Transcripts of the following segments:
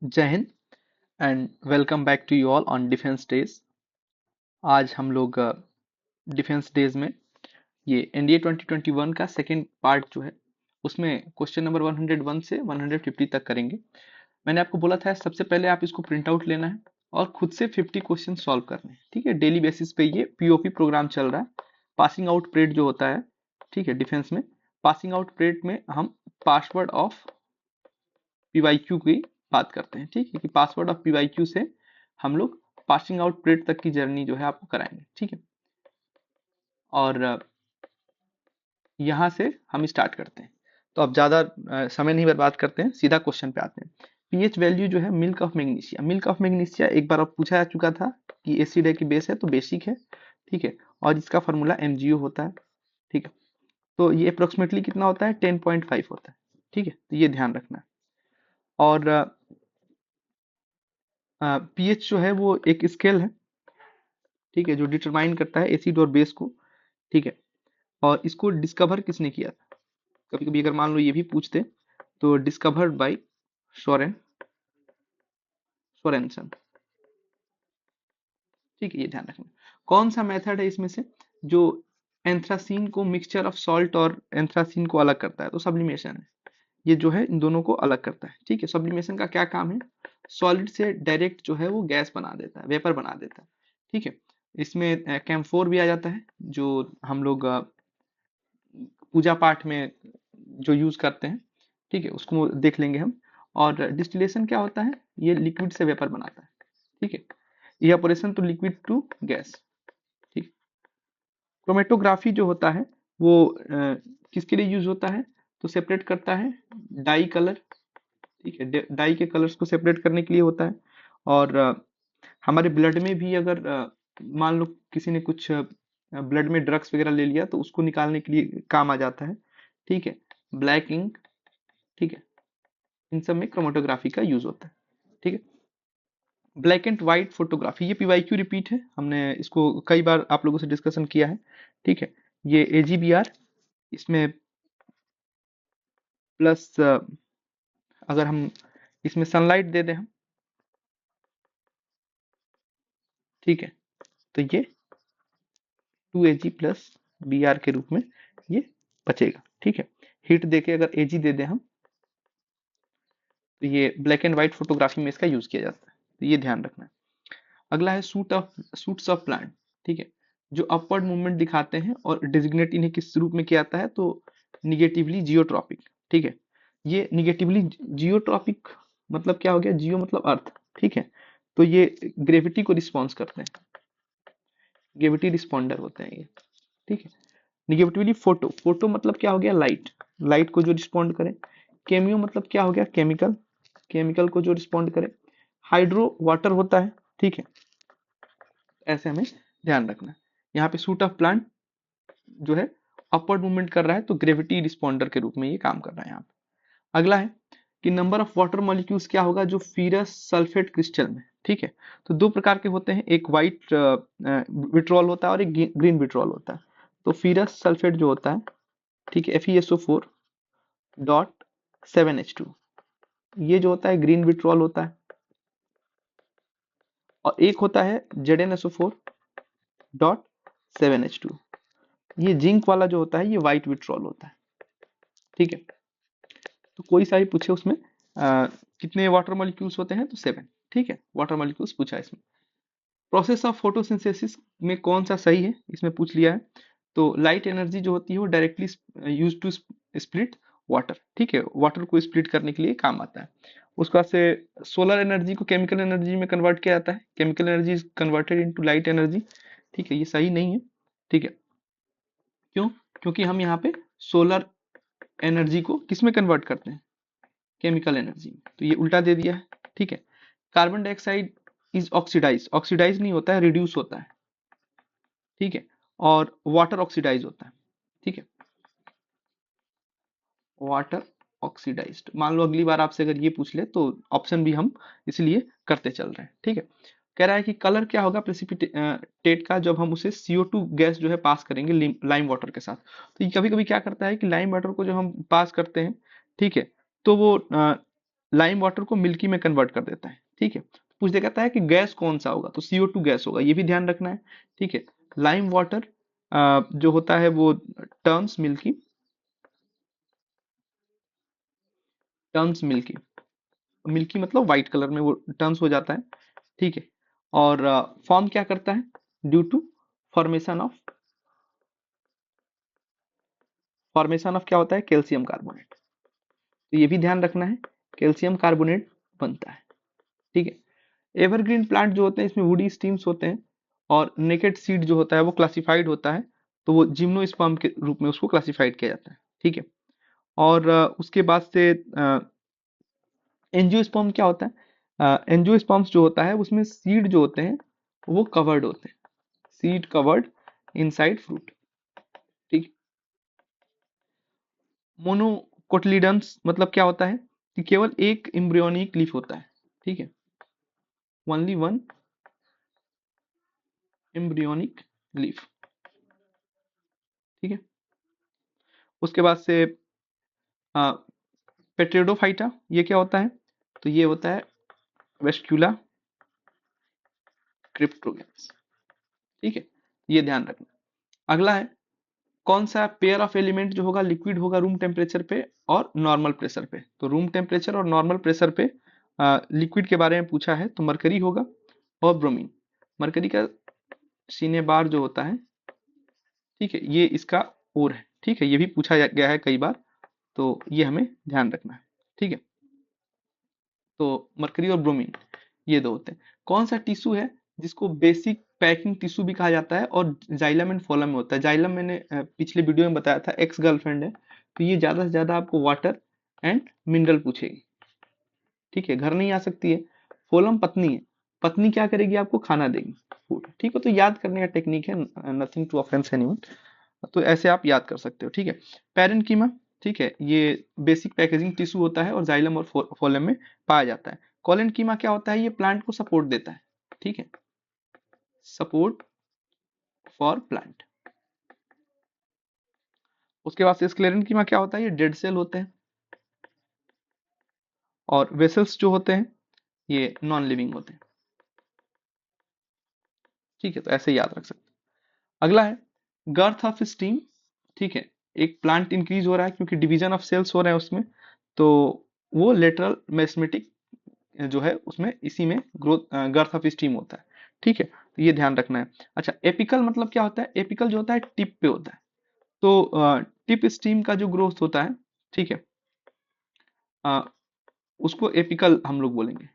जय हिंद and welcome back to you all on defence days. आज हम लोग डिफेंस डेज में ये एनडीए 2021 का सेकेंड पार्ट जो है उसमें क्वेश्चन नंबर 101 से 150 तक करेंगे। मैंने आपको बोला था सबसे पहले आप इसको प्रिंट आउट लेना है और खुद से 50 क्वेश्चन सॉल्व करने हैं। ठीक है, डेली बेसिस पे ये पीओपी प्रोग्राम चल रहा है। पासिंग आउट परेड जो होता है, ठीक है, डिफेंस में पासिंग आउट परेड में हम पासवर्ड ऑफ पीवाईक्यू की बात करते हैं। ठीक है, कि पासवर्ड ऑफ पीवाईक्यू से हम लोग पासिंग आउट परेड तक की जर्नी जो है आपको कराएंगे। ठीक है, और यहाँ से हम स्टार्ट करते हैं। तो अब ज़्यादा समय नहीं बर्बाद करते हैं, सीधा क्वेश्चन पे आते हैं। पीएच वैल्यू जो है milk of magnesia, milk of magnesia एक बार अब पूछा जा चुका था कि एसिड है कि बेस है, तो बेसिक है। ठीक है, और इसका फॉर्मूला एमजीओ होता है। ठीक है, तो ये अप्रोक्सीमेटली कितना होता है, 10.5 होता है। ठीक है, तो ये ध्यान रखना है। और पीएच जो है वो एक स्केल है, ठीक है, जो डिटरमाइन करता है एसिड और बेस को। ठीक है, और इसको डिस्कवर किसने किया था? कभी कभी अगर मान लो ये भी पूछते तो डिस्कवर्ड बाय सोरेनसन। ठीक है, ये ध्यान रखना। कौन सा मेथड है इसमें से जो एंथ्रासीन को मिक्सचर ऑफ सॉल्ट और एंथ्रासीन को अलग करता है? तो सब्लिमेशन है। ये जो है इन दोनों को अलग करता है। ठीक है, सब्लिमेशन का क्या काम है? सॉलिड से डायरेक्ट जो है वो गैस बना देता है, वेपर बना देता है। ठीक है, इसमें कैम्फोर भी आ जाता है, जो हम लोग पूजा पाठ में जो यूज करते हैं। ठीक है, उसको देख लेंगे हम। और डिस्टिलेशन क्या होता है? ये लिक्विड से वेपर बनाता है। ठीक है, evaporation to liquid to gas. ठीक, क्रोमेटोग्राफी जो होता है वो किसके लिए यूज होता है? तो सेपरेट करता है डाई कलर। ठीक है, डाई के कलर्स को सेपरेट करने के लिए होता है। और हमारे ब्लड में भी अगर मान लो किसी ने कुछ ब्लड में ड्रग्स वगैरह ले लिया तो उसको निकालने के लिए काम आ जाता है। ठीक है, ब्लैक इंक। ठीक है, इन सब में क्रोमेटोग्राफी का यूज होता है। ठीक है, ब्लैक एंड व्हाइट फोटोग्राफी, ये पीवाईक्यू रिपीट है, हमने इसको कई बार आप लोगों से डिस्कशन किया है। ठीक है, ये एजीबीआर, इसमें प्लस अगर हम इसमें सनलाइट दे दें हम, ठीक है, तो ये 2Ag प्लस बी आर के रूप में ये बचेगा। ठीक है, हीट देके अगर Ag दे दें हम, तो ये ब्लैक एंड व्हाइट फोटोग्राफी में इसका यूज किया जाता है। तो ये ध्यान रखना है। अगला है सूट्स ऑफ प्लांट। ठीक है, जो अपवर्ड मूवमेंट दिखाते हैं और डिजिग्नेट इन्हें किस रूप में किया जाता है? तो निगेटिवली जियोट्रॉपिक। ठीक है, ये निगेटिवली जियोट्रॉपिक मतलब क्या हो गया? जियो मतलब अर्थ। ठीक है, तो ये ग्रेविटी को रिस्पॉन्स करते हैं, ग्रेविटी रिस्पॉन्डर होते हैं ये। ठीक है, निगेटिवली फोटो, फोटो मतलब क्या हो गया? लाइट, लाइट को जो रिस्पॉन्ड करे। केमियो मतलब क्या हो गया? केमिकल, केमिकल को जो रिस्पॉन्ड करे। हाइड्रो वाटर होता है। ठीक है, ऐसे हमें ध्यान रखना है। यहाँ पे सूट ऑफ प्लांट जो है अपवर्ड मूवमेंट कर रहा है, तो ग्रेविटी रिस्पॉन्डर के रूप में ये काम कर रहा है यहाँ पे। अगला है कि नंबर ऑफ वाटर मॉलिक्यूल्स क्या होगा जो फीरस सल्फेट क्रिस्टल में। ठीक है, तो दो प्रकार के होते हैं, एक व्हाइट विट्रॉल होता है और एक ग्रीन विट्रॉल होता है। तो फीरस सल्फेट जो होता है, ठीक है, FeSO4.7H2, ये जो होता है ग्रीन विट्रॉल होता है। और एक होता है ZnSO4.7H2, ये जिंक वाला जो होता है ये व्हाइट विट्रॉल होता है। ठीक है, तो कोई सा भी पूछे उसमें कितने वाटर मॉलिक्यूल्स होते हैं? तो 7। ठीक है, वाटर मॉलिक्यूल्स पूछा है इसमें। प्रोसेस ऑफ फोटोसिंथेसिस में कौन सा सही है, इसमें पूछ लिया है। तो लाइट एनर्जी जो होती है वो directly use to split water. ठीक है, वाटर को स्प्लिट करने के लिए काम आता है। उसके बाद से सोलर एनर्जी को केमिकल एनर्जी में कन्वर्ट किया जाता है, chemical energy is converted into light energy. ठीक है, ये सही नहीं है। ठीक है, क्यों? क्योंकि हम यहाँ पे सोलर एनर्जी को किस में कन्वर्ट करते हैं? केमिकल एनर्जी में, तो ये उल्टा दे दिया है। ठीक है, carbon dioxide is oxidise, oxidise नहीं होता है, रिड्यूस होता है। ठीक है, और वाटर ऑक्सीडाइज होता है। ठीक है, वाटर ऑक्सीडाइज्ड। मान लो अगली बार आपसे अगर ये पूछ ले तो ऑप्शन भी हम इसलिए करते चल रहे हैं। ठीक है, कह रहा है कि कलर क्या होगा प्रेसिपिटेट का जब हम उसे CO2 गैस जो है पास करेंगे लाइम वाटर के साथ। तो ये कभी कभी क्या करता है कि लाइम वाटर को जब हम पास करते हैं, ठीक है, तो वो लाइम वाटर को मिल्की में कन्वर्ट कर देता है। ठीक है, पूछ दे कहता है कि गैस कौन सा होगा, तो CO2 गैस होगा, ये भी ध्यान रखना है। ठीक है, लाइम वाटर जो होता है वो turns milky, turns milky, milky मतलब व्हाइट कलर में वो टर्न्स हो जाता है। ठीक है, और फॉर्म क्या करता है, due to formation of, formation of क्या होता है, कैल्शियम कार्बोनेट। तो ये भी ध्यान रखना है, कैल्शियम कार्बोनेट बनता है। ठीक है, एवरग्रीन प्लांट जो होते हैं इसमें वुडी स्टीम्स होते हैं, और नेकेड सीड जो होता है वो क्लासिफाइड होता है, तो वो जिम्नोस्पर्म के रूप में उसको क्लासिफाइड किया जाता है। ठीक है, और उसके बाद से एंजियोस्पर्म क्या होता है, एंजियोस्पर्म्स जो होता है उसमें सीड जो होते हैं वो कवर्ड होते हैं, सीड कवर्ड इनसाइड फ्रूट। ठीक, मोनोकोटिलिडन्स मतलब क्या होता है कि केवल एक एम्ब्रियोनिक लीफ होता है। ठीक है, ओनली वन एम्ब्रियोनिक लीफ। ठीक है, उसके बाद से पेट्रिडोफाइटा, ये क्या होता है, तो ये होता है वेस्क्यूला क्रिप्टोगेंस। ठीक है, ये ध्यान रखना। अगला है, कौन सा पेयर ऑफ एलिमेंट जो होगा लिक्विड होगा रूम टेम्परेचर पे और नॉर्मल प्रेशर पे, तो रूम टेम्परेचर और नॉर्मल प्रेशर पे लिक्विड के बारे में पूछा है, तो मरकरी होगा और ब्रोमीन। मरकरी का सीने बार जो होता है, ठीक है, ये इसका और है। ठीक है, ये भी पूछा गया है कई बार, तो ये हमें ध्यान रखना है। ठीक है, तो मरकरी और ब्रोमीन ये दो होते हैं। कौन सा टिश्यू है जिसको बेसिक पैकिंग टिश्यू भी कहा जाता है, और जाइलम एंड फोलम में होता है। जाइलम मैंने पिछले वीडियो में बताया था, एक्स गर्लफ्रेंड है, तो ये ज्यादा से ज्यादा आपको वाटर एंड मिनरल पूछेगी। ठीक है, घर नहीं आ सकती है। फोलम पत्नी है, पत्नी क्या करेगी, आपको खाना देगी, फूड। ठीक है, तो याद करने का टेक्निक है, नथिंग टू ऑफेंस एनीवन, तो ऐसे आप याद कर सकते हो। ठीक है, पैरेन्कीमा, ठीक है, ये बेसिक पैकेजिंग टिश्यू होता है और जाइलम और फोलम में पाया जाता है। कोलेनकीमा क्या होता है, ये प्लांट को सपोर्ट देता है। ठीक है, सपोर्ट फॉर प्लांट। उसके बाद से स्क्लेरेंकीमा क्या होता है, ये डेड सेल होते हैं, और वेसल्स जो होते हैं ये नॉन लिविंग होते हैं। ठीक है, तो ऐसे याद रख सकते हैं। अगला है गर्थ ऑफ स्टीम। ठीक है, एक प्लांट इंक्रीज हो रहा है क्योंकि डिवीजन ऑफ सेल्स हो रहे हैं उसमें, तो वो लेटरल मेस्मेटिक जो है उसमें इसी में ग्रोथ गर्थ ऑफ स्टीम होता है। ठीक है, तो ये ध्यान रखना है। अच्छा, एपिकल मतलब क्या होता है, एपिकल जो होता है टिप पे होता है, तो टिप स्टीम का जो ग्रोथ होता है, ठीक है, अ, उसको एपिकल हम लोग बोलेंगे।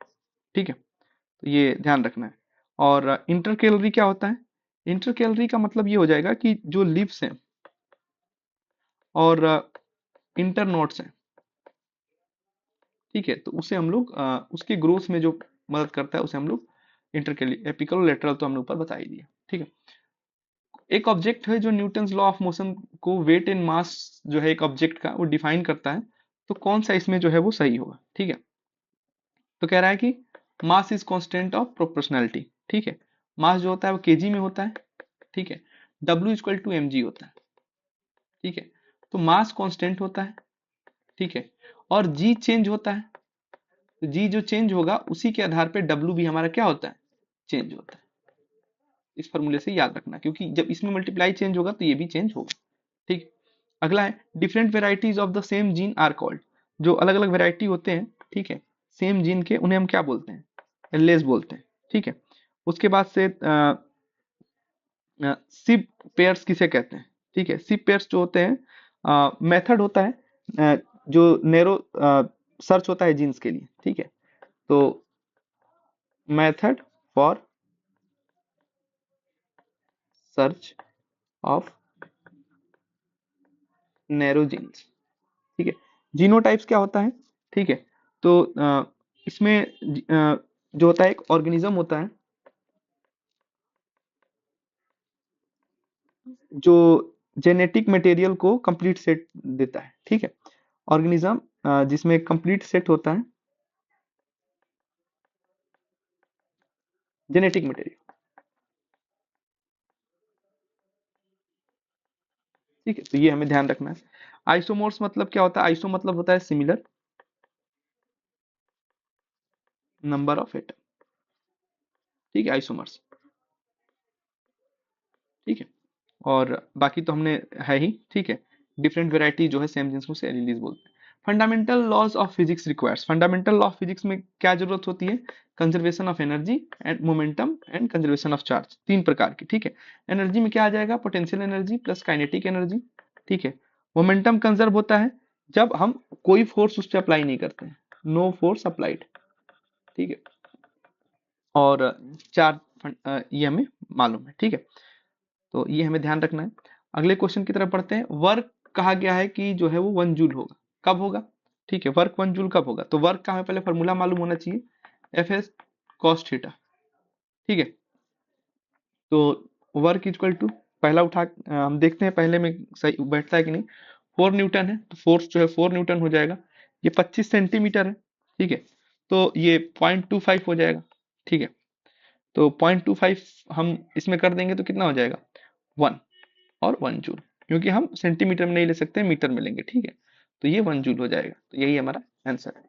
ठीक है, तो ये ध्यान रखना है। और इंटर कैलोरी क्या होता है, इंटर कैलोरी का मतलब ये हो जाएगा कि जो लिव्स हैं और इंटर नोड्स हैं, ठीक है, तो उसे हम लोग उसके ग्रोथ में जो मदद करता है उसे हम लोग इंटर कैलोरी, एपिकल और लेटरल तो हमने ऊपर बता ही दिया। ठीक है, एक ऑब्जेक्ट है जो न्यूटन्स लॉ ऑफ मोशन को, वेट एंड मास जो है एक ऑब्जेक्ट का वो डिफाइन करता है, तो कौन सा इसमें जो है वो सही होगा। ठीक है, तो कह रहा है कि mass is constant of proportionality. ठीक है, मास जो होता है वो केजी में होता है। ठीक है, W इक्वल टू mg होता है। ठीक है, तो मास कांस्टेंट होता है। ठीक है, और जी चेंज होता है, तो जी जो चेंज होगा उसी के आधार पे W भी हमारा क्या होता है, चेंज होता है। इस फॉर्मूले से याद रखना, क्योंकि जब इसमें मल्टीप्लाई चेंज होगा तो ये भी चेंज होगा। ठीक, अगला है different varieties of the same gene are called. जो अलग अलग वेराइटी होते हैं, ठीक है, सेम जीन के, उन्हें हम क्या बोलते हैं, एल्लेज बोलते हैं। ठीक है, उसके बाद से सिप पेयर्स किसे कहते हैं। ठीक है, सिप पेयर्स जो होते हैं, मेथड होता है जो नैरो सर्च होता है जीन्स के लिए। ठीक है, तो method for search of narrow genes. ठीक है, जीनोटाइप्स क्या होता है, ठीक है, तो इसमें जो होता है एक ऑर्गेनिज्म होता है जो जेनेटिक मटेरियल को कंप्लीट सेट देता है। ठीक है, ऑर्गेनिज्म जिसमें कंप्लीट सेट होता है जेनेटिक मटेरियल। ठीक है, तो ये हमें ध्यान रखना है। आइसोमोर्स मतलब क्या होता है, आइसो मतलब होता है सिमिलर, नंबर ऑफ एटम, ठीक है, आइसोमर्स, ठीक है। और बाकी तो हमने है ही, ठीक है। डिफरेंट वेराइटी जो है सेम जिन्स को सेल्यूलोज बोलते हैं। Fundamental laws of physics requires, fundamental law of physics में क्या जरूरत होती है? Conservation of energy and momentum and conservation of charge, तीन प्रकार की, ठीक है। एनर्जी में क्या आ जाएगा? Potential energy plus kinetic energy, ठीक है। मोमेंटम कंजर्व होता है जब हम कोई फोर्स उस पर अप्लाई नहीं करते हैं, नो फोर्स अप्लाइड, ठीक है। और चार्ज ये हमें मालूम है, ठीक है। तो ये हमें ध्यान रखना है। अगले क्वेश्चन की तरफ पढ़ते हैं। वर्क कहा गया है कि जो है वो 1 जूल होगा, कब होगा? ठीक है, वर्क 1 जूल कब होगा? तो वर्क का हमें पहले फॉर्मूला मालूम होना चाहिए, एफ एस कॉस थीटा, ठीक है। तो वर्क इक्वल टू, पहला हम देखते हैं पहले में सही बैठता है कि नहीं। 4 न्यूटन है तो फोर्स जो है 4 न्यूटन हो जाएगा। ये 25 सेंटीमीटर है, ठीक है। तो ये 0.25 हो जाएगा, ठीक है। तो 0.25 हम इसमें कर देंगे तो कितना हो जाएगा? 1 और 1 जूल, क्योंकि हम सेंटीमीटर में नहीं ले सकते, मीटर में लेंगे, ठीक है। तो ये 1 जूल हो जाएगा, तो यही हमारा आंसर है।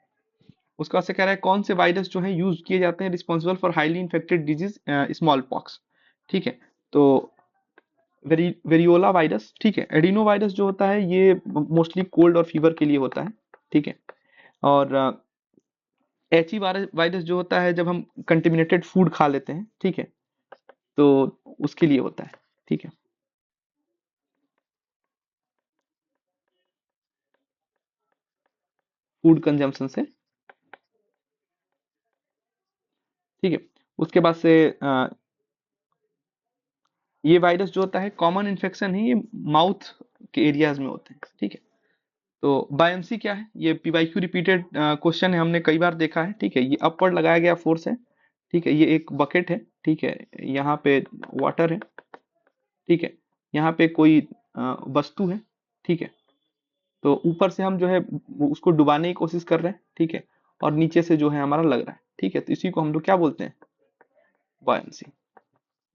उसके बाद से कह रहा है कौन से वायरस जो है यूज किए जाते हैं responsible for highly infected disease small pox, ठीक है। तो वेरियोला वायरस, ठीक है। एडिनो वायरस जो होता है ये मोस्टली कोल्ड और फीवर के लिए होता है, ठीक है। और एच वायरस जो होता है जब हम कंटेमिनेटेड फूड खा लेते हैं, ठीक है, तो उसके लिए होता है, ठीक है। फूड कंजम्पशन से, ठीक है। उसके बाद से ये वायरस जो होता है कॉमन इन्फेक्शन है, ये माउथ के एरियाज में होते हैं, ठीक है। तो बायम्सी क्या है? ये पीवाईक्यू रिपीटेड क्वेश्चन है, हमने कई बार देखा है, ठीक है। ये अपवर्ड लगाया गया फोर्स है, ठीक है। ये एक बकेट है, ठीक है। यहाँ पे वाटर है, ठीक है। यहाँ पे कोई वस्तु है, ठीक है। तो ऊपर से हम जो है उसको डुबाने की कोशिश कर रहे हैं, ठीक है। और नीचे से जो है हमारा लग रहा है, ठीक है। तो इसी को हम लोग क्या बोलते हैं? बायम्सी,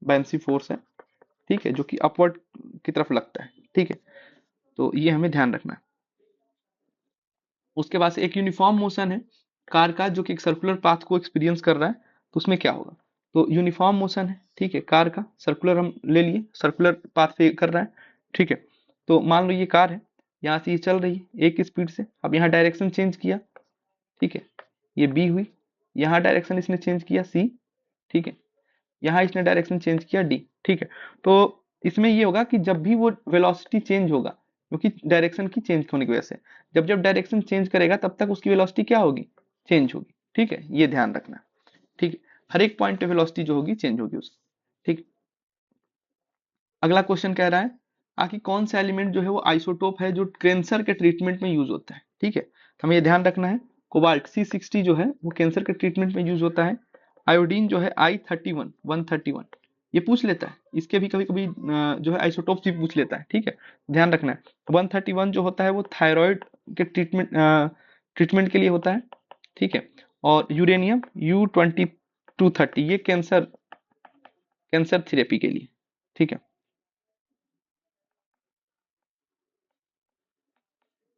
बायम्सी फोर्स है, ठीक है, जो कि अपवर्ड की तरफ लगता है, ठीक है। तो ये हमें ध्यान रखना है। उसके बाद से एक यूनिफॉर्म मोशन है कार का जो कि एक सर्कुलर पाथ को एक्सपीरियंस कर रहा है, तो उसमें क्या होगा? तो यूनिफॉर्म मोशन है, ठीक है, कार का सर्कुलर हम ले लिए, सर्कुलर पाथ पे कर रहा है, ठीक है। तो मान लो ये कार है, यहाँ से ये चल रही है एक स्पीड से, अब यहाँ डायरेक्शन चेंज किया, ठीक है। ये बी हुई, यहाँ डायरेक्शन इसने चेंज किया सी, ठीक है। यहाँ इसने डायरेक्शन चेंज किया डी, ठीक है। तो इसमें ये होगा कि जब भी वो वेलोसिटी चेंज होगा, क्योंकि डायरेक्शन की चेंज होने की वजह से, जब जब डायरेक्शन चेंज करेगा तब तक उसकी वेलोसिटी क्या होगी? चेंज होगी, ठीक है। ये ध्यान रखना, ठीक है। हर एक पॉइंट पे वेलोसिटी जो होगी चेंज होगी उसकी, ठीक। अगला क्वेश्चन कह रहा है आखिर कौन सा एलिमेंट जो है वो आइसोटोप है जो कैंसर के ट्रीटमेंट में यूज होता है, ठीक है। तो हमें ये ध्यान रखना है, कोबाल्ट C60 जो है वो कैंसर के ट्रीटमेंट में यूज होता है। आयोडीन जो है I31 131, ये पूछ लेता है, इसके भी कभी कभी जो है आइसोटोप भी पूछ लेता है, ठीक है। ध्यान रखना है 131 जो होता है वो थायराइड के ट्रीटमेंट के लिए होता है, ठीक है। और यूरेनियम U2230 ये कैंसर कैंसर थेरेपी के लिए, ठीक है,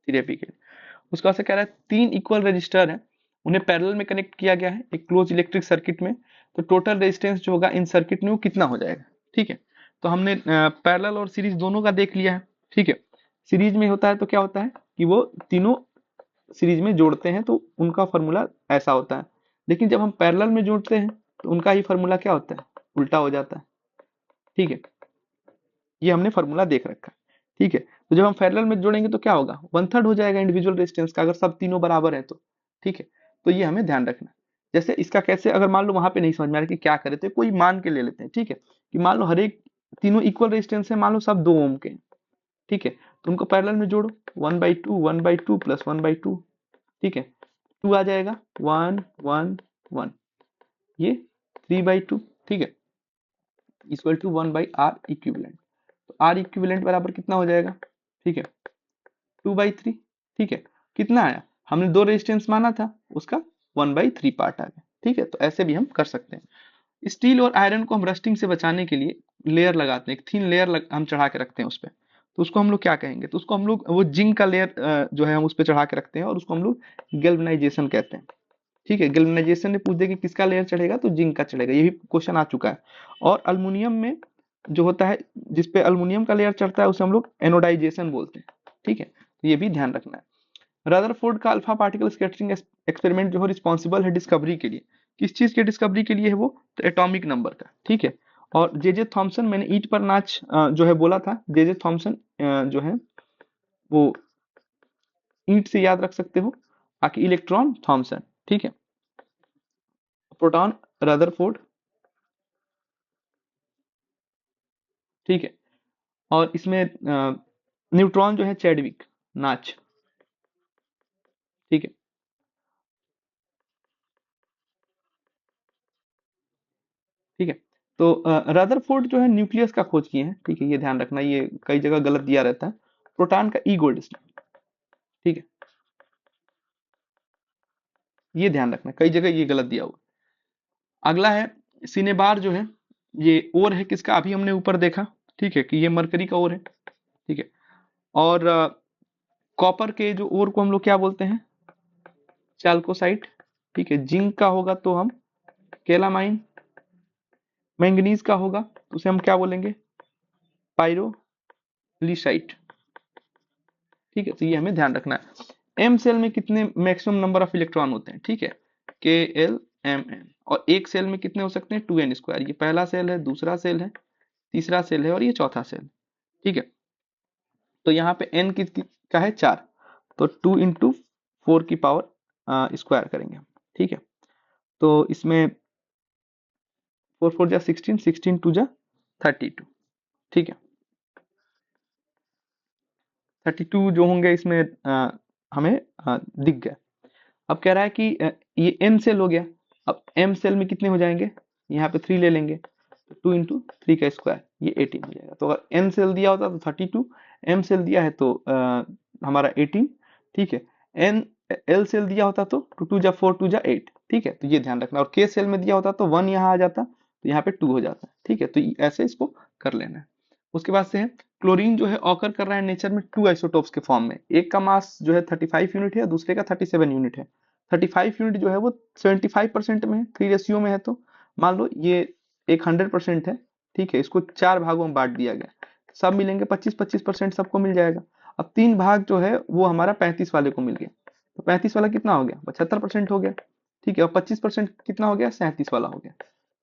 थेरेपी के लिए। उसका से कह रहा है 3 इक्वल रजिस्टर है, उन्हें पैरेलल में कनेक्ट किया गया है एक क्लोज इलेक्ट्रिक सर्किट में, तो टोटल रेजिस्टेंस जो होगा इन सर्किट में वो कितना हो जाएगा, ठीक है। तो हमने पैरेलल और सीरीज दोनों का देख लिया है, ठीक है। सीरीज में होता है तो क्या होता है कि वो तीनों सीरीज में जोड़ते हैं तो उनका फॉर्मूला ऐसा होता है, लेकिन जब हम पैरेलल में जोड़ते हैं तो उनका ही फॉर्मूला क्या होता है? उल्टा हो जाता है, ठीक है। ये हमने फॉर्मूला देख रखा है, ठीक है। तो जब हम पैरेलल में जोड़ेंगे तो क्या होगा? 1/3 हो जाएगा इंडिविजुअल रेजिस्टेंस का, अगर सब तीनों बराबर है तो, ठीक है। तो ये हमें ध्यान रखना है। जैसे इसका कैसे, अगर मान लो वहां पे नहीं समझ में आ रहा कि क्या करे तो कोई मान के ले लेते हैं, ठीक है। कि मान लो हर एक तीनों इक्वल रेजिस्टेंस है, मान लो सब 2 ओम के, ठीक है। तो उनको पैरेलल में जोड़ो, 1/2 प्लस 1/2, ठीक है। 2 आ जाएगा 1 1 1, ये 3/2, ठीक है, इक्वल टू 1/r इक्विवेलेंट। तो आर इक्विवेलेंट बराबर कितना हो जाएगा? ठीक है, 2/3, ठीक है। कितना आया? हमने 2 रेजिस्टेंस माना था, उसका 1/3 पार्ट आ गया, ठीक है। तो ऐसे भी हम कर सकते हैं। स्टील और आयरन को हम रस्टिंग से बचाने के लिए लेयर लगाते हैं, एक थिन लेयर हम चढ़ा के रखते हैं उस पर, तो उसको हम लोग क्या कहेंगे? तो उसको हम लोग वो जिंक का लेयर जो है हम उस पर चढ़ा के रखते हैं और उसको हम लोग गैल्वेनाइजेशन कहते हैं, ठीक है, गैल्वेनाइजेशन ने पूछ दिया कि किसका लेयर चढ़ेगा, तो जिंक का चढ़ेगा, ये भी क्वेश्चन आ चुका है। और अल्युमिनियम में जो होता है, जिसपे अल्युमिनियम का लेयर चढ़ता है, उसे हम लोग एनोडाइजेशन बोलते हैं। ठीक है, तो ये भी ध्यान रखना है। रदरफोर्ड का अल्फा पार्टिकल स्कैटरिंग एक्सपेरिमेंट जो है रिस्पॉन्सिबल है डिस्कवरी के लिए, किस चीज के डिस्कवरी के लिए है वो, तो एटॉमिक नंबर का। ठीक है, और जे जे थॉम्सन, मैंने ईंट पर नाच जो है बोला था, जे जे थॉम्सन जो है वो ईंट से याद रख सकते हो, बाकी इलेक्ट्रॉन थॉम्सन। ठीक है, प्रोटॉन रदरफोर्ड। ठीक है, और इसमें न्यूट्रॉन जो है चैडविक नाच। ठीक है, ठीक है, तो रदरफोर्ड जो है न्यूक्लियस का खोज किए हैं। ठीक है, ये ध्यान रखना, ये कई जगह गलत दिया रहता है। प्रोटॉन का ई गोल्डस्टीन। ठीक है, ये ध्यान रखना, कई जगह ये गलत दिया हुआ। अगला है सिनेबार जो है, ये ओर है किसका, अभी हमने ऊपर देखा। ठीक है, कि ये मरकरी का ओर है। ठीक है, और कॉपर के जो ओर को हम लोग क्या बोलते हैं, चाल्कोसाइट। ठीक है, जिंक का होगा तो हम केलामाइन, मैंगनीज का होगा तो उसे हम क्या बोलेंगे, पायरोलिसाइट। ठीक है, तो ये हमें ध्यान रखना है। एम सेल में कितने मैक्सिमम नंबर ऑफ इलेक्ट्रॉन होते हैं, ठीक है, के एल एम एन। और एक सेल में कितने हो सकते हैं, 2n²। ये पहला सेल है, दूसरा सेल है, तीसरा सेल है, और ये चौथा सेल। ठीक है, तो यहाँ पे n का है 4, तो 2 × 4 की पावर स्क्वायर करेंगे हम। ठीक है, तो इसमें 4 4 जा 16, 16 2 जा 32। ठीक है, 32 जो होंगे इसमें हमें दिख गया। अब कह रहा है कि ये एम सेल हो गया। अब एम सेल में कितने हो जाएंगे, यहाँ पे 3 ले लेंगे, तो 2 × 3 का स्क्वायर, ये 18 हो जाएगा। तो अगर एन सेल दिया होता तो 32, एम सेल दिया है तो हमारा 18। ठीक है, एन एल सेल दिया होता तो 2 2 जा 4 2 जा 8। ठीक है, तो ये ध्यान रखना। और के सेल में दिया होता तो 1 यहाँ आ जाता, तो यहाँ पे 2 हो जाता। ठीक है, तो ऐसे इसको कर लेना है। उसके बाद से है क्लोरीन जो है ऑकर कर रहा है नेचर में 2 आइसोटोप्स के फॉर्म में। एक का मास जो है 35 यूनिट है, दूसरे का 37 यूनिट है। 35 यूनिट जो है वो 75% में है, 3 रेशियो में है। तो मान लो ये एक 100% है। ठीक है, इसको 4 भागों में बांट दिया गया, सब मिलेंगे 25-25% सबको मिल जाएगा। अब 3 भाग जो है वो हमारा 35 वाले को मिल गया, तो 35 वाला कितना हो गया, 75% हो गया। ठीक है, और 25% कितना हो गया, 37 वाला हो गया।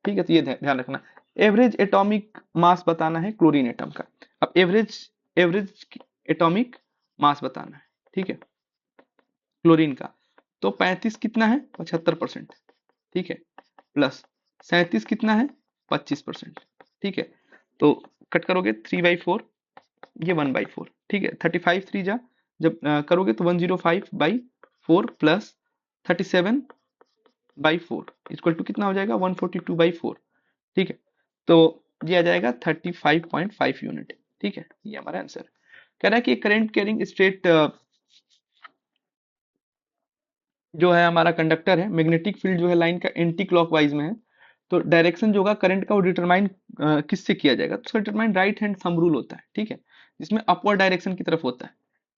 ठीक है, तो ये ध्यान रखना। एवरेज एटॉमिक मास बताना है क्लोरीन एटम का। अब एवरेज एवरेज एटॉमिक मास बताना है। ठीक है, क्लोरीन का, तो 35 कितना है, 75%। ठीक है, प्लस 37 कितना है, 25%। ठीक है, तो कट करोगे 3/4, ये 1/4। ठीक है, 35 3 जा जब करोगे तो 105/4 प्लस 37/4 इक्वल टू कितना हो जाएगा, 142/4। ठीक है, तो ये आ जाएगा 35.5 यूनिट। ठीक है, ये हमारा आंसर। कह रहा है कि करंट कैरिंग स्ट्रेट जो है हमारा कंडक्टर है, मैग्नेटिक फील्ड जो है लाइन का एंटी क्लॉकवाइज में है, तो डायरेक्शन जो होगा करंट का वो डिटरमाइन किससे किया जाएगा, तो उसका determine right hand thumb rule होता है। ठीक है, जिसमें अपवर्ड डायरेक्शन की तरफ होता है।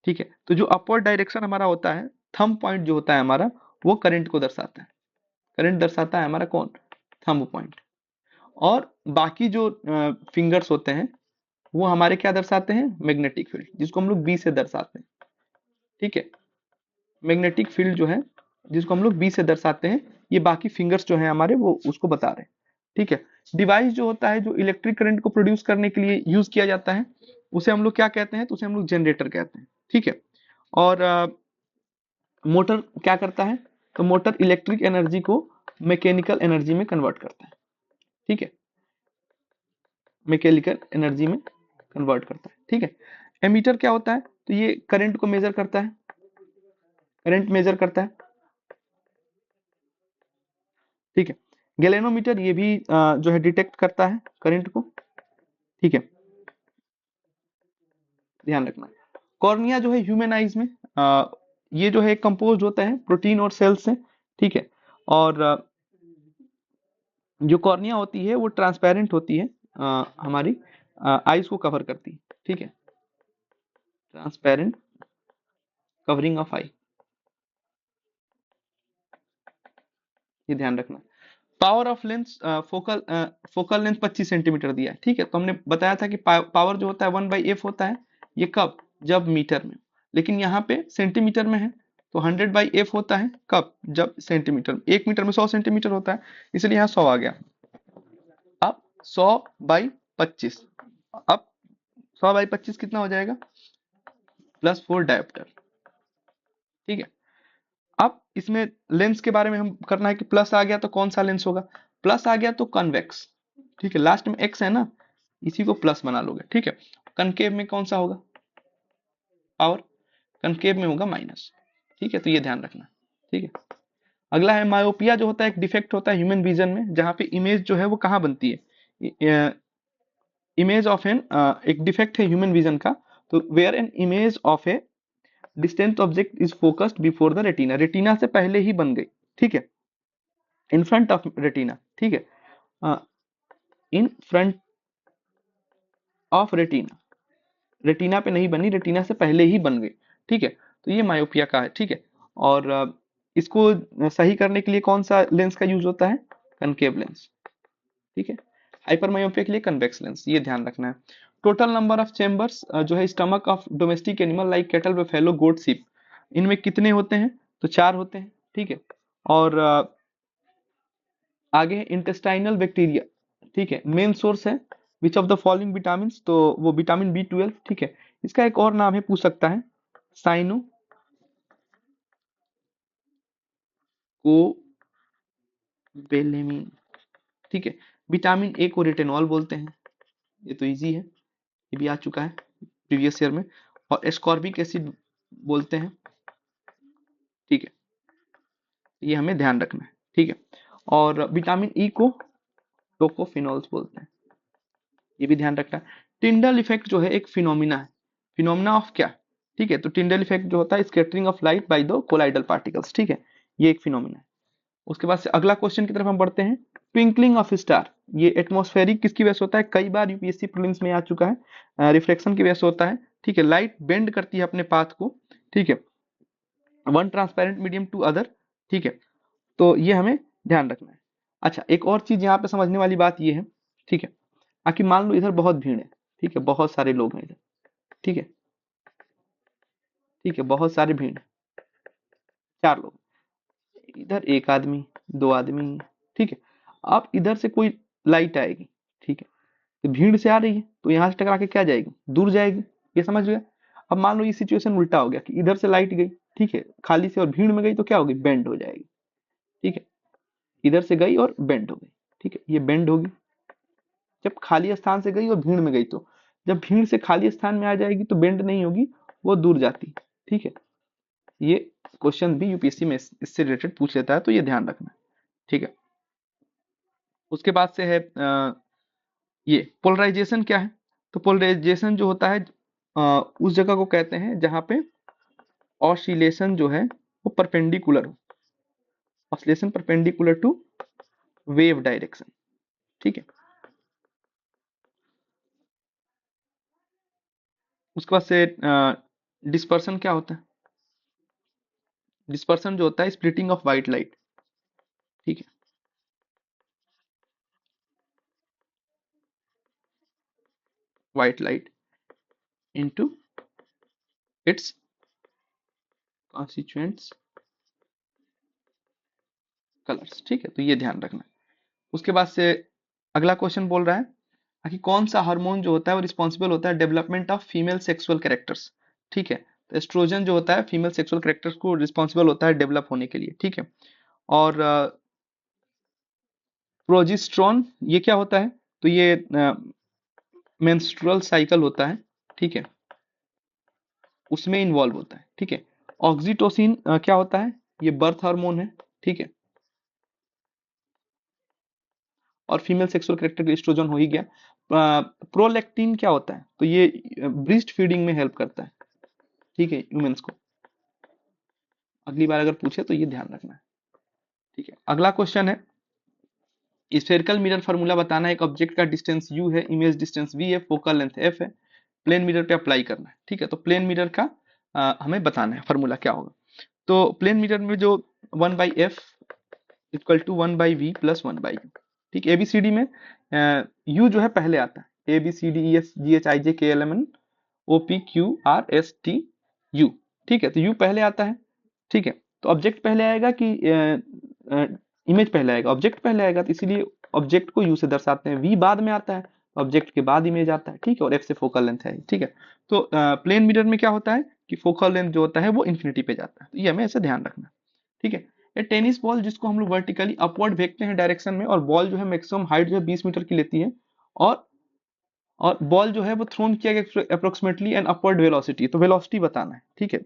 ठीक है, तो जो अपवर्ड डायरेक्शन हमारा होता है, थंब पॉइंट जो होता है हमारा, वो करंट को दर्शाता है। करंट दर्शाता है हमारा कौन, थंब पॉइंट। और बाकी जो फिंगर्स होते हैं वो हमारे क्या दर्शाते हैं, मैग्नेटिक फील्ड, जिसको हम लोग बी से दर्शाते हैं। ठीक है, मैग्नेटिक फील्ड जो है जिसको हम लोग बी से दर्शाते हैं, ये बाकी फिंगर्स जो है हमारे वो उसको बता रहे हैं। ठीक है, डिवाइस जो होता है जो इलेक्ट्रिक करंट को प्रोड्यूस करने के लिए यूज किया जाता है, उसे हम लोग क्या कहते हैं, तो उसे हम लोग जनरेटर कहते हैं। ठीक है, और मोटर क्या करता है, तो मोटर इलेक्ट्रिक एनर्जी को मैकेनिकल एनर्जी में कन्वर्ट करता है। ठीक है, मैकेनिकल एनर्जी में कन्वर्ट करता है। ठीक है, एमीटर क्या होता है, तो ये करंट को मेजर करता है, करंट मेजर करता है। ठीक है, गैलेनोमीटर ये भी जो है डिटेक्ट करता है करंट को। ठीक है, ध्यान रखना। कॉर्निया जो है ह्यूमन आइज में ये जो है कंपोज होता है प्रोटीन और सेल से। ठीक है, और जो कॉर्निया होती है वो ट्रांसपेरेंट होती है, हमारी आइज को कवर करती है। ठीक है, ट्रांसपेरेंट कवरिंग ऑफ आई। ये ध्यान रखना। Power of lens, focal length 25 centimetre दिया है, ठीक है। तो हमने बताया था कि पावर जो होता है 1/f होता है, ये कब, जब मीटर में, लेकिन यहाँ पे सेंटीमीटर में है, तो 100/f होता है कब, जब सेंटीमीटर में। 1 मीटर में 100 सेंटीमीटर होता है, इसलिए यहाँ 100 आ गया। अब 100/25, अब 100/25 कितना हो जाएगा, +4 डायोप्टर, ठीक है। अब इसमें लेंस के बारे में हम करना है कि प्लस आ गया तो कौन सा लेंस होगा, प्लस आ गया तो कन्वेक्स, ठीक है, लास्ट में एक्स है ना, इसी को प्लस बना लोगे, ठीक है। कनकेव में कौन सा होगा, पावर, कनकेव में होगा माइनस, ठीक है। तो ये ध्यान रखना, ठीक है। अगला है मायोपिया, जो होता है एक डिफेक्ट होता है ह्यूमन विजन में, जहां पे इमेज जो है वो कहाँ बनती है, इमेज ऑफ एन, एक डिफेक्ट है ह्यूमन विजन का, तो where an image of a distant object is focused before the retina, retina से पहले ही बन गई, ठीक है, इन फ्रंट ऑफ रेटिना, ठीक है, in front of retina, retina पे नहीं बनी, रेटिना से पहले ही बन गई, ठीक है। तो ये मायोपिया का है, ठीक है। और इसको सही करने के लिए कौन सा लेंस का यूज होता है, कनकेव लेंस, ठीक है। हाइपर मायोपिया के लिए कन्वेक्स लेंस, ये ध्यान रखना है। टोटल नंबर ऑफ चेम्बर्स जो है stomach of domestic animal like cattle, buffalo, goat, sheep, इनमें कितने होते हैं, तो 4 होते हैं, ठीक है। और आगे इंटेस्टाइनल बैक्टीरिया, ठीक है, मेन सोर्स है which of the following vitamin, तो वो विटामिन B12, ठीक है। इसका एक और नाम है, पूछ सकता है, साइनो कोबेलेमिन, ठीक है। विटामिन ए को रेटिनॉल बोलते हैं, ये तो इजी है, ये भी आ चुका है प्रीवियस ईयर में। और एस्कॉर्बिक एसिड बोलते हैं, ठीक है, ये हमें ध्यान रखना है, ठीक है। और विटामिन ई को टोकोफिनॉल्स बोलते हैं, ये भी ध्यान रखना है। टिंडल इफेक्ट जो है एक फिनोमिना है, फिनोमिना ऑफ क्या, ठीक है। तो टिंडल इफेक्ट जो होता है scattering of light by the colloidal particles, ठीक है, ये एक फिनोमिना है। उसके बाद से अगला क्वेश्चन की तरफ हम बढ़ते हैं, ट्विंकलिंग ऑफ स्टार, ये एटमॉस्फेरिक किसकी वजह से होता है, कई बार यूपीएससी प्रीलिम्स में आ चुका है, रिफ्लेक्शन की वजह से होता है, ठीक है। लाइट बेंड करती है अपने पाथ को, ठीक है, one transparent medium to other, ठीक है। तो ये हमें ध्यान रखना है। अच्छा, एक और चीज यहाँ पे समझने वाली बात ये है, ठीक है, आकि मान लो इधर बहुत भीड़ है, ठीक है, बहुत सारे लोग हैं इधर, ठीक है, ठीक है, बहुत सारे भीड़ है, 4 लोग, इधर 1 आदमी, 2 आदमी, ठीक है। अब इधर से कोई लाइट आएगी, ठीक है, तो भीड़ से आ रही है, तो यहाँ से टकरा के क्या जाएगी, दूर जाएगी, ये समझ गया। अब मान लो ये सिचुएशन उल्टा हो गया कि इधर से लाइट गई, ठीक है, खाली से, और भीड़ में गई तो क्या होगी, बेंड हो जाएगी, ठीक है। इधर से गई और बेंड हो गई, ठीक है, ये बेंड होगी। जब खाली स्थान से गई और भीड़ में गई, तो जब भीड़ से खाली स्थान में आ जाएगी तो बेंड नहीं होगी, वो दूर जाती, ठीक है। ये क्वेश्चन भी यूपीएससी में इससे रिलेटेड पूछ लेता है, तो ये ध्यान रखना, ठीक है। उसके बाद से है ये पोलराइजेशन क्या है, तो पोलराइजेशन जो होता है उस जगह को कहते हैं जहां पे ऑसिलेशन जो है वो परपेंडिकुलर हो, oscillation perpendicular to wave direction, ठीक है। उसके बाद से डिस्पर्सन क्या होता है, डिस्पर्सन जो होता है स्प्लिटिंग ऑफ व्हाइट लाइट, ठीक है, white light into its constituents colours, ठीक है। तो ये ध्यान रखना। उसके बाद से अगला क्वेश्चन बोल रहा है कि कौन सा हार्मोन जो होता है वो रिस्पॉन्सिबल होता है development of female sexual characters, ठीक है। तो एस्ट्रोजन जो होता है फीमेल सेक्सुअल कैरेक्टर्स को रिस्पॉन्सिबल होता है डेवलप होने के लिए, ठीक है। और प्रोजेस्टेरोन ये क्या होता है, तो ये मेंस्ट्रुअल साइकिल होता है, ठीक है, उसमें इन्वॉल्व होता है, ठीक है। ऑक्सीटोसिन क्या होता है, ये बर्थ हार्मोन है, ठीक है। और फीमेल सेक्सुअल कैरेक्टर एस्ट्रोजन हो ही गया। प्रोलैक्टिन क्या होता है, तो ये ब्रेस्ट फीडिंग में हेल्प करता है, ठीक है, ह्यूमंस को। अगली बार अगर पूछे तो ये ध्यान रखना है, ठीक है। अगला क्वेश्चन है स्फेरिकल मिरर फार्मूला बताना है, एक ऑब्जेक्ट का डिस्टेंस u है, इमेज डिस्टेंस v है, फोकल लेंथ f है, प्लेन मिरर पे अप्लाई करना है, ठीक है। तो प्लेन मिरर का हमें बताना है फार्मूला क्या होगा। तो प्लेन मिरर में जो 1/f इक्वल टू 1/v+1/u। ठीक, एबीसीडी में यू जो है पहले आता है, ABCDEFGHIJKLMN OPQRSTU। ठीक है, तो यू पहले आता है। ठीक है, तो ऑब्जेक्ट पहले आएगा कि इमेज पहले आएगा? ऑब्जेक्ट पहले आएगा, तो इसीलिए ऑब्जेक्ट को यू से दर्शाते हैं। वी बाद में आता है, ऑब्जेक्ट के बाद इमेज आता है। ठीक है, और एफ से फोकल लेंथ है। ठीक है, तो प्लेन मिरर में क्या होता है कि फोकल लेंथ जो होता है वो इन्फिनिटी पे जाता है, तो ये हमें ऐसे ध्यान रखना। ठीक है, ये टेनिस बॉल जिसको हम लोग वर्टिकली अपवर्ड फेंकते हैं डायरेक्शन में, और बॉल जो है मैक्सिमम हाइट जो है 20 मीटर की लेती है, और बॉल जो है वो थ्रोन किया गया अप्रोक्सीमेटली एन अपवर्ड वेलोसिटी, तो वेलोसिटी बताना है। ठीक है,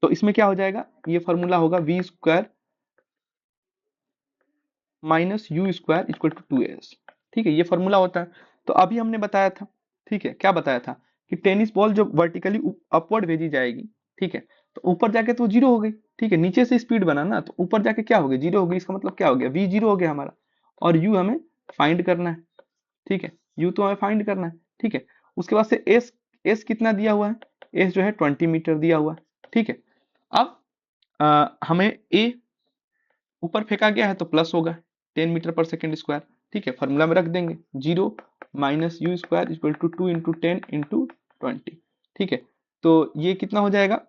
तो इसमें क्या हो जाएगा, ये फॉर्मूला होगा v² minus u² equal to 2as। ठीक है, ये फॉर्मूला होता है। तो अभी हमने बताया था, ठीक है, क्या बताया था कि टेनिस बॉल जब वर्टिकली अपवर्ड भेजी जाएगी, ठीक है, तो ऊपर जाके तो जीरो हो गई। ठीक है, नीचे से स्पीड बना ना, तो ऊपर जाके क्या हो गया, जीरो हो गई। इसका मतलब क्या हो गया, v जीरो हो गया हमारा, और u हमें फाइंड करना है। ठीक है, u तो हमें फाइंड करना है। ठीक है, उसके बाद से s कितना दिया हुआ है, s जो है 20 मीटर दिया हुआ है। ठीक है, अब हमें a ऊपर फेंका गया है तो प्लस होगा 10 मीटर पर सेकेंड स्क्वायर। ठीक है, फॉर्मूला में रख देंगे, 0 माइनस u² इक्वल टू 2 × 10 × 20। ठीक है, तो ये कितना हो जाएगा,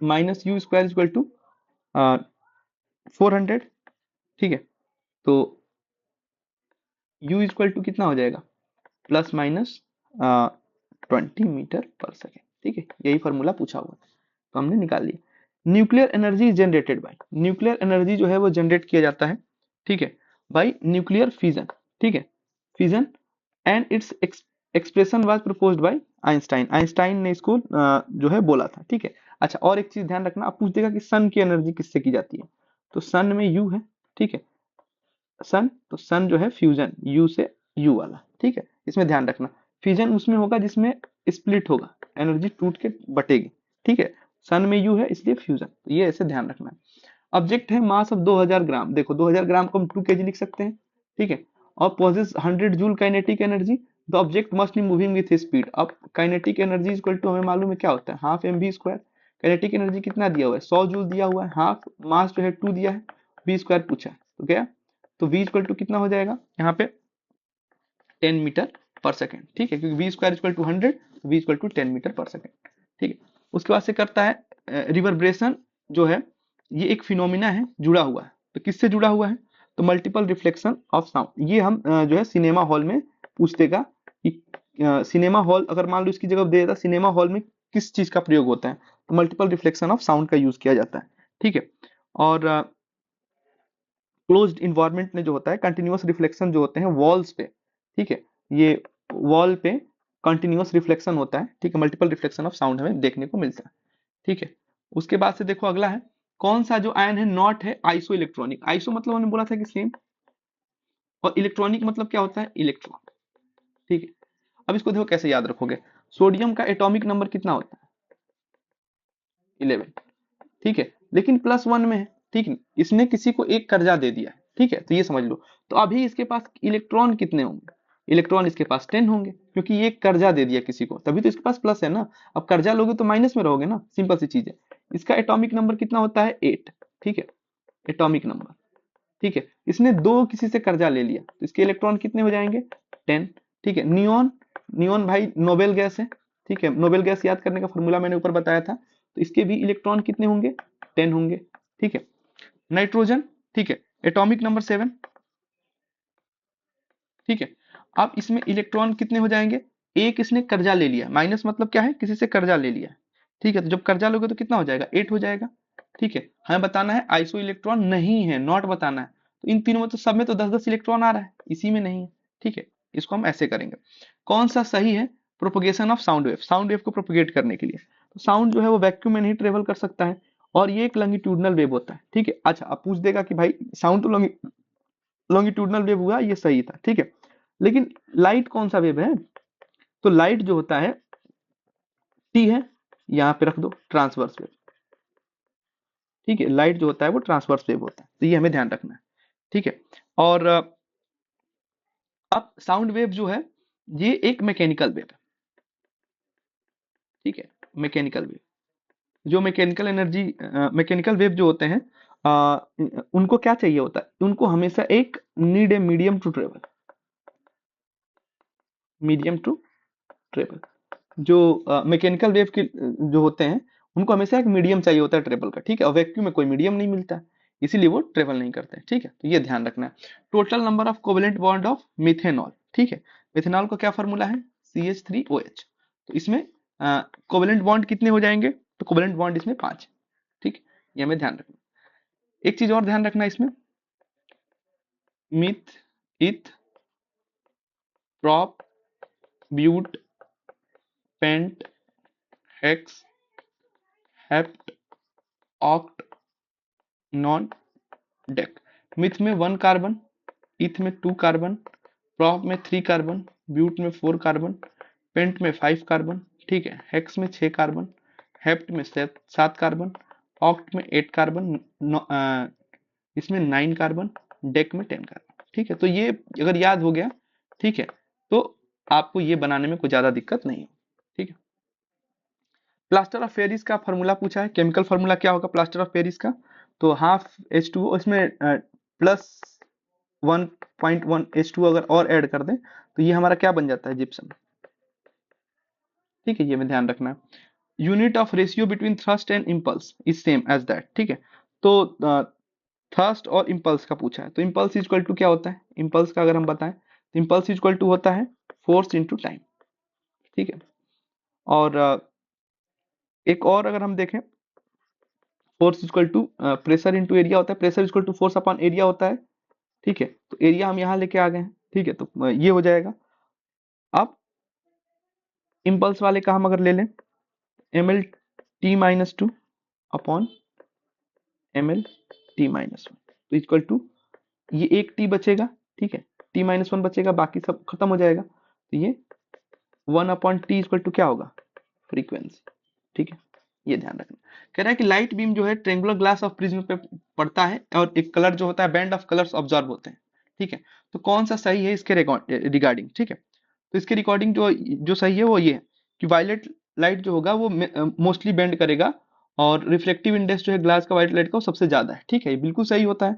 -u² इक्वल टू 400। ठीक है, तो u इक्वल टू कितना हो जाएगा, ±20 मीटर पर सेकेंड। ठीक है, यही फॉर्मूला पूछा हुआ है, तो हमने निकाल लिया। Nuclear energy generated by, nuclear energy जो है वो जनरेट किया जाता है, ठीक है, बाय न्यूक्लियर फिजन। ठीक है, fission, and its expression was proposed by Einstein. Einstein ने इसको जो है बोला था। ठीक है, अच्छा, और एक चीज ध्यान रखना, आप पूछ देगा कि सन की एनर्जी किससे की जाती है, तो सन में यू है। ठीक है, सन, तो सन जो है फ्यूजन, यू से यू वाला। ठीक है, इसमें ध्यान रखना, फ्यूजन उसमें होगा जिसमें स्प्लिट होगा, एनर्जी टूट के बटेगी। ठीक है, सन में यू है इसलिए फ्यूजन, तो ये ऐसे ध्यान रखना है। ऑब्जेक्ट है मास ऑफ 2000 ग्राम, देखो 2000 ग्राम को हम 2 kg लिख सकते हैं। ठीक है, और possesses 100 joule kinetic energy, the object must be moving with speed. अब काइनेटिक एनर्जी इक्वल टू हमें मालूम है क्या होता है, हाफ mv²। काइनेटिक एनर्जी कितना दिया हुआ है, 100 जूल दिया हुआ है, हाफ मास जो है 2 दिया है, v² पूछा है, तो क्या, तो v इक्वल टू कितना हो जाएगा यहाँ पे 10 मीटर पर सेकेंड। ठीक है, क्योंकि v² equal to 100, v equal to 10 metre पर सेकेंड। ठीक है, उसके बाद से करता है रिवर्ब्रेशन जो है, ये एक फिनोमिना है, जुड़ा हुआ है। तो किससे जुड़ा हुआ है, तो मल्टीपल रिफ्लेक्शन ऑफ साउंड। ये हम जो है सिनेमा हॉल में पूछ देगा कि सिनेमा हॉल अगर मान लो इसकी जगह दे देता, सिनेमा हॉल में किस चीज का प्रयोग होता है, तो मल्टीपल रिफ्लेक्शन ऑफ साउंड का यूज किया जाता है। ठीक है, और क्लोज्ड इन्वायरमेंट में जो होता है कंटिन्यूअस रिफ्लेक्शन जो होते हैं वॉल्स पे। ठीक है, ये वॉल पे कंटिन्यूअस रिफ्लेक्शन होता है। ठीक है, मल्टीपल रिफ्लेक्शन ऑफ साउंड हमें देखने को मिलता है। ठीक है, उसके बाद से देखो अगला है, कौन सा जो आयन है नॉट है आइसो इलेक्ट्रॉनिक। आइसो मतलब हमने बोला था कि सेम, और इलेक्ट्रॉनिक मतलब क्या होता है, इलेक्ट्रॉन। ठीक है, अब इसको देखो कैसे याद रखोगे, सोडियम का एटॉमिक नंबर कितना होता है, 11। ठीक है, लेकिन +1 में है। ठीक है, इसने किसी को एक कर्जा दे दिया है। ठीक है, तो ये समझ लो, तो अभी इसके पास इलेक्ट्रॉन कितने होंगे, इलेक्ट्रॉन इसके पास 10 होंगे, क्योंकि ये कर्जा दे दिया किसी को, तभी तो इसके पास प्लस है ना। अब कर्जा लोगे तो माइनस में रहोगे ना, सिंपल सी चीज है। इसका एटॉमिक नंबर कितना होता है, 8। ठीक है, एटॉमिक नंबर। ठीक है, इसने दो किसी से कर्जा ले लिया, तो इसके इलेक्ट्रॉन कितने हो जाएंगे, 10। ठीक है, नियोन, नियोन भाई नोबेल गैस है। ठीक है, नोबेल गैस याद करने का फॉर्मूला मैंने ऊपर बताया था, तो इसके भी इलेक्ट्रॉन कितने होंगे, 10 होंगे। ठीक है, नाइट्रोजन, ठीक है, एटॉमिक नंबर 7। ठीक है, अब इसमें इलेक्ट्रॉन कितने हो जाएंगे, एक इसने कर्जा ले लिया, माइनस मतलब क्या है, किसी से कर्जा ले लिया। ठीक है, तो जब कर्जा लोगे तो कितना हो जाएगा, 8 हो जाएगा। ठीक है, हमें बताना है आइसो इलेक्ट्रॉन नहीं है, नॉट बताना है, तो इन तीनों में तो सब में तो 10-10 इलेक्ट्रॉन आ रहा है, इसी में नहीं है। ठीक है, इसको हम ऐसे करेंगे। कौन सा सही है, propagation of sound wave, sound wave को प्रोपोगेट करने के लिए, तो साउंड जो है वो वैक्यूम में नहीं ट्रेवल कर सकता है, और ये एक लॉन्गिट्यूडनल वेव होता है। ठीक है, अच्छा, अब पूछ देगा कि भाई साउंड तो लॉन्गिट्यूडनल वेव हुआ, ये सही था। ठीक है, लेकिन लाइट कौन सा वेव है, तो लाइट जो होता है टी है, यहाँ पे रख दो ट्रांसवर्स वेव। ठीक है, लाइट जो होता है वो ट्रांसवर्स वेव होता है, तो ये हमें ध्यान रखना है। ठीक है, और अब साउंड वेव जो है ये एक मैकेनिकल वेव है। ठीक है, मैकेनिकल वेव, जो मैकेनिकल एनर्जी मैकेनिकल वेव जो होते हैं उनको क्या चाहिए होता है, उनको हमेशा एक need a medium to travel, medium to travel. जो मैकेनिकल वेव के जो होते हैं उनको हमेशा एक मीडियम चाहिए होता है ट्रेवल का, ठीक है, और वैक्यूम में कोई मीडियम नहीं मिलता है, इसीलिए वो ट्रेवल नहीं करते हैं, ठीक है, तो ये ध्यान रखना है। Total number of covalent bond of methanol, ठीक है, मिथेनॉल का क्या फॉर्मूला है, CH3OH। तो इसमें कोवेलेंट बॉन्ड कितने हो जाएंगे, तो कोवेलेंट बॉन्ड इसमें 5, ठीक है, ये हमें ध्यान रखना। एक चीज और ध्यान रखना है इसमें, meth, eth, prop, but, pent, hex, hept, oct, non, dec. Meth में 1 कार्बन, इथ में 2 कार्बन, प्रॉप में 3 कार्बन, ब्यूट में 4 कार्बन, पेंट में 5 कार्बन, ठीक है, हेक्स में 6 कार्बन, हेप्ट में 7 कार्बन, ऑक्ट में 8 कार्बन, इसमें 9 कार्बन, डेक में 10 कार्बन, ठीक है, तो ये अगर याद हो गया, ठीक है, तो आपको ये बनाने में कोई ज्यादा दिक्कत नहीं है, ठीक है। प्लास्टर ऑफ पेरिस का फॉर्मूला पूछा है, केमिकल फॉर्मूला क्या होगा प्लास्टर ऑफ पेरिस का, तो हाफ H2O, इसमें प्लस 1.1 H2 अगर और ऐड कर दें तो ये हमारा क्या बन जाता है, जिप्सम, ठीक है, ये में ध्यान रखना है। Unit of ratio between thrust and impulse is same as that, ठीक है, तो थ्रस्ट और इम्पल्स का पूछा है, तो इम्पल्स इक्वल टू क्या होता है, इम्पल्स का अगर हम बताएं तो इम्पल्स इक्वल टू होता है फोर्स इनटू टाइम, ठीक है, और एक और अगर हम देखें, force equal to pressure into area होता है, pressure equal to force upon area होता है, ठीक है, तो एरिया हम यहाँ लेके आ गए हैं, ठीक है, तो ये हो जाएगा। अब इम्पल्स वाले का हम अगर ले लें, ml t-2 upon ml t-1, तो इक्वल टू ये एक टी बचेगा, ठीक है, t-1 बचेगा, बाकी सब खत्म हो जाएगा, तो ये 1/t इक्वल टू क्या होगा, फ्रीक्वेंसी, ठीक है, ये ध्यान रखना। कह रहा है कि लाइट बीम जो है ट्रेंगुलर ग्लास ऑफ प्रिज्म पे पड़ता है और एक कलर जो होता है बैंड ऑफ कलर्स ऑब्जॉर्ब होते हैं, ठीक है, तो कौन सा सही है इसके रिगार्डिंग, ठीक है, तो इसके रिकॉर्डिंग जो जो सही है वो ये है कि वायलेट लाइट जो होगा वो मोस्टली बेंड करेगा, और रिफ्लेक्टिव इंडेक्स जो है ग्लास का वायलेट लाइट का वो सबसे ज्यादा है, ठीक है, ये बिल्कुल सही होता है,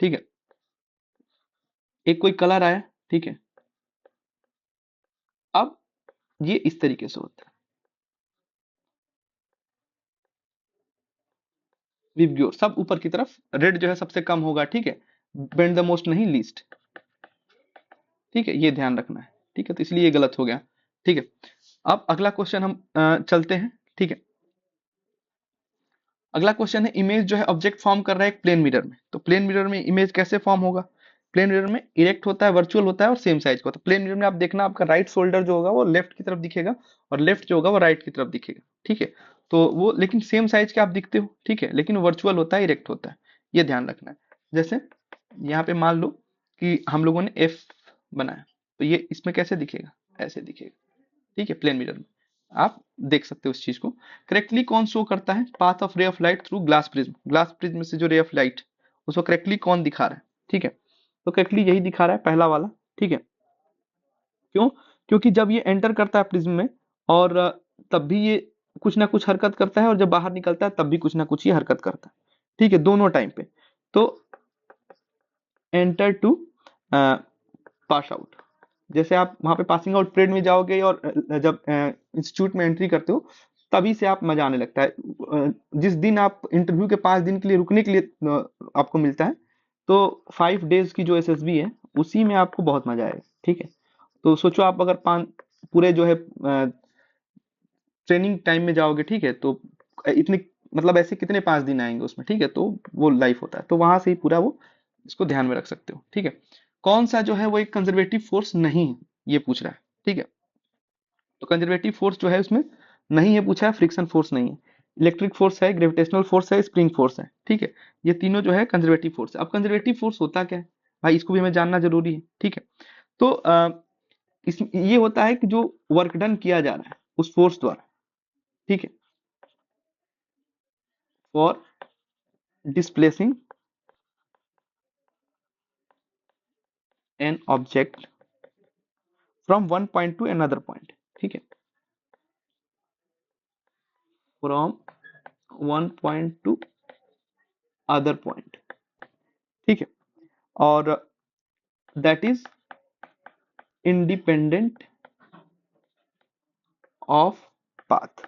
ठीक है। एक कोई कलर आया, ठीक है, अब ये इस तरीके से होता है, विबग्योर सब ऊपर की तरफ, रेड जो है सबसे कम होगा, ठीक है, बेंड द मोस्ट नहीं लीस्ट, ठीक है, ये ध्यान रखना है, ठीक है, तो इसलिए ये गलत हो गया, ठीक है। अब अगला क्वेश्चन हम चलते हैं, ठीक है। अगला क्वेश्चन है, इमेज जो है ऑब्जेक्ट फॉर्म कर रहा है एक प्लेन मिरर में, तो प्लेन मिरर में इमेज कैसे फॉर्म होगा, प्लेन मिरर में इरेक्ट होता है, वर्चुअल होता है और सेम साइज का होता है। प्लेन मिरर में आप देखना आपका राइट शोल्डर जो होगा वो लेफ्ट की तरफ दिखेगा और लेफ्ट जो होगा वो राइट की तरफ दिखेगा, ठीक है, तो वो लेकिन सेम साइज के आप दिखते हो, ठीक है, लेकिन वर्चुअल होता है, इरेक्ट होता है, ये ध्यान रखना है। जैसे यहाँ पे मान लो कि हम लोगों ने एफ बनाया, तो ये इसमें कैसे दिखेगा, ऐसे दिखेगा, ठीक है, प्लेन मिरर में आप देख सकते हो इस चीज को। करेक्टली कौन शो करता है path of ray of light through glass prism, glass prism से जो रे ऑफ लाइट उसको करेक्टली कौन दिखा रहा है, ठीक है, तो करेक्टली यही दिखा रहा है पहला वाला, ठीक है, क्यों, क्योंकि जब ये एंटर करता है प्रिज्म में और तब भी ये कुछ ना कुछ हरकत करता है, और जब बाहर निकलता है तब भी कुछ ना कुछ ये हरकत करता है, ठीक है, दोनों टाइम पे, तो एंटर टू पास आउट, जैसे आप वहां पे पासिंग आउट परेड में जाओगे और जब इंस्टीट्यूट में एंट्री करते हो तभी से आप मजा आने लगता है, जिस दिन आप इंटरव्यू के 5 दिन के लिए रुकने के लिए आपको मिलता है, तो 5 डेज की जो एसएसबी है उसी में आपको बहुत मजा आएगा, ठीक है, तो सोचो आप अगर पांच पूरे जो है ट्रेनिंग टाइम में जाओगे, ठीक है, तो इतने मतलब ऐसे कितने 5 दिन आएंगे उसमें, ठीक है, तो वो लाइफ होता है, तो वहां से ही पूरा वो इसको ध्यान में रख सकते हो, ठीक है। कौन सा जो है वो एक कंजर्वेटिव फोर्स नहीं है, ये पूछ रहा है, ठीक है, तो कंजर्वेटिव फोर्स जो है उसमें नहीं है पूछा है, फ्रिक्शन फोर्स नहीं है, इलेक्ट्रिक फोर्स है, ग्रेविटेशनल फोर्स है, स्प्रिंग फोर्स है, ठीक है, ये तीनों जो है कंजर्वेटिव फोर्स है। अब कंजर्वेटिव फोर्स होता क्या है भाई, इसको भी हमें जानना जरूरी है, ठीक है, तो इस ये होता है कि जो वर्क डन किया जा रहा है उस फोर्स द्वारा, ठीक है, for displacing an object from one point two another point, ठीक है, from one point two other point, ठीक है, और that is independent of path,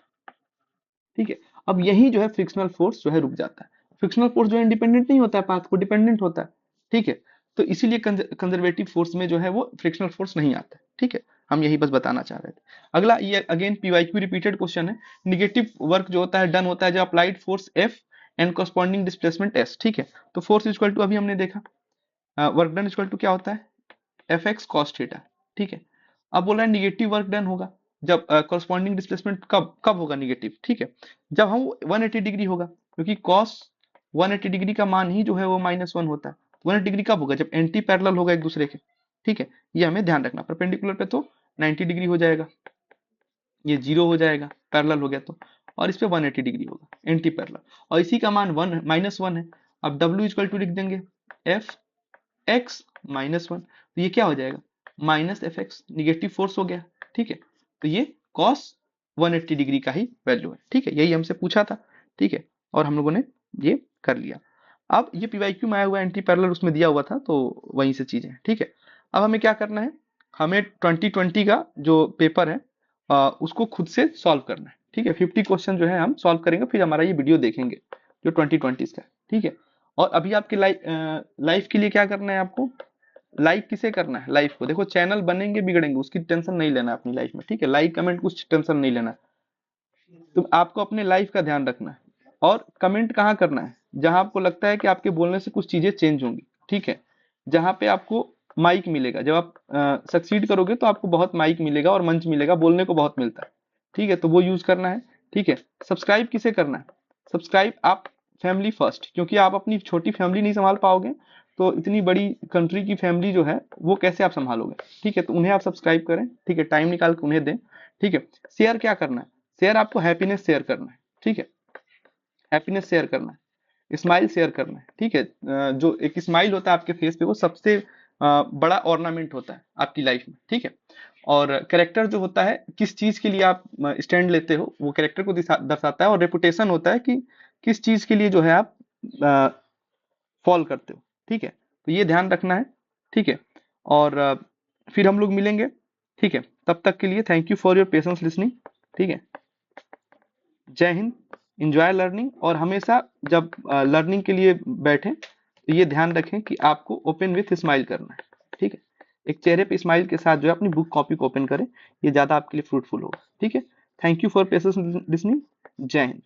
ठीक है। अब यही जो है फ्रिक्शनल फोर्स जो है रुक जाता है। फ्रिक्शनल फोर्स जो है इंडिपेंडेंट नहीं होता है, पाथ को डिपेंडेंट होता है, ठीक है। तो इसीलिए कंजर्वेटिव फोर्स में जो है वो फ्रिक्शनल फोर्स नहीं आता है, ठीक है। हम यही बस बताना चाह रहे थे। अगला ये अगेन पीवाईक्यू रिपीटेड क्वेश्चन है। निगेटिव वर्क जो होता है डन होता है जब applied force F and corresponding displacement S, ठीक है। तो फोर्स इक्वल टू अभी हमने देखा वर्क डन इक्वल टू क्या होता है एफ एक्स कॉस थीटा, ठीक है। अब बोला है निगेटिव वर्क डन होगा जब कॉरस्पॉन्डिंग डिस्प्लेसमेंट कब कब होगा निगेटिव, ठीक है, जब हम 180 डिग्री होगा, क्योंकि कॉस 180 डिग्री का मान ही जो है वो -1 होता है। 180 डिग्री कब होगा जब एंटी पैरेलल होगा एक दूसरे के, ठीक है। ये हमें ध्यान रखना। परपेंडिकुलर पे तो 90 डिग्री हो जाएगा, ये 0 हो जाएगा पैरेलल हो गया तो, और इस पे 180 डिग्री होगा एंटी पैरेलल, और इसी का मान -1 है। अब W इक्वल टू लिख देंगे एफ एक्स -1, तो ये क्या हो जाएगा -fx, निगेटिव फोर्स हो गया, ठीक है। तो ये cos 180 डिग्री का ही वैल्यू है, ठीक है। यही हमसे पूछा था, ठीक है, और हम लोगों ने ये कर लिया। अब ये पीवाईक्यू में आया हुआ एंटी पैरेलल उसमें दिया हुआ था, तो वहीं से चीजें हैं, ठीक है। अब हमें क्या करना है, हमें 2020 का जो पेपर है उसको खुद से सॉल्व करना है, ठीक है। 50 क्वेश्चन जो है हम सॉल्व करेंगे, फिर हमारा ये वीडियो देखेंगे जो 2020 का है, ठीक है। और अभी आपके लाइफ के लिए क्या करना है आपको, लाइक किसे करना है, लाइफ को। देखो चैनल बनेंगे बिगड़ेंगे उसकी टेंशन नहीं लेना है अपनी लाइफ में, ठीक है। लाइक कमेंट कुछ टेंशन नहीं लेना है, तो आपको अपने लाइफ का ध्यान रखना है। और कमेंट कहाँ करना है, जहां आपको लगता है कि आपके बोलने से कुछ चीजें चेंज होंगी, ठीक है। जहां पे आपको माइक मिलेगा, जब आप सक्सीड करोगे तो आपको बहुत माइक मिलेगा और मंच मिलेगा, बोलने को बहुत मिलता है, ठीक है, तो वो यूज करना है, ठीक है। सब्सक्राइब किसे करना है, सब्सक्राइब आप फैमिली फर्स्ट, क्योंकि आप अपनी छोटी फैमिली नहीं संभाल पाओगे तो इतनी बड़ी कंट्री की फैमिली जो है वो कैसे आप संभालोगे, ठीक है। तो उन्हें आप सब्सक्राइब करें, ठीक है, टाइम निकाल के उन्हें दें, ठीक है। शेयर क्या करना है, शेयर आपको हैप्पीनेस शेयर करना है, ठीक है, हैप्पीनेस शेयर करना है, स्माइल शेयर करना है, ठीक है। जो एक स्माइल होता है आपके फेस पे वो सबसे बड़ा ऑर्नामेंट होता है आपकी लाइफ में, ठीक है। और कैरेक्टर जो होता है किस चीज के लिए आप स्टैंड लेते हो वो कैरेक्टर को दर्शाता है, और रेपुटेशन होता है कि किस चीज के लिए जो है आप फॉल करते हो, ठीक है। तो ये ध्यान रखना है, ठीक है। और फिर हम लोग मिलेंगे, ठीक है। तब तक के लिए thank you for your patience listening, ठीक है। जय हिंद, एंजॉय लर्निंग, और हमेशा जब लर्निंग के लिए बैठें तो ये ध्यान रखें कि आपको ओपन विथ स्माइल करना है, ठीक है। एक चेहरे पे स्माइल के साथ जो है अपनी बुक कॉपी को ओपन करें, ये ज्यादा आपके लिए फ्रूटफुल होगा, ठीक है। Thank you for patience listening. जय हिंद।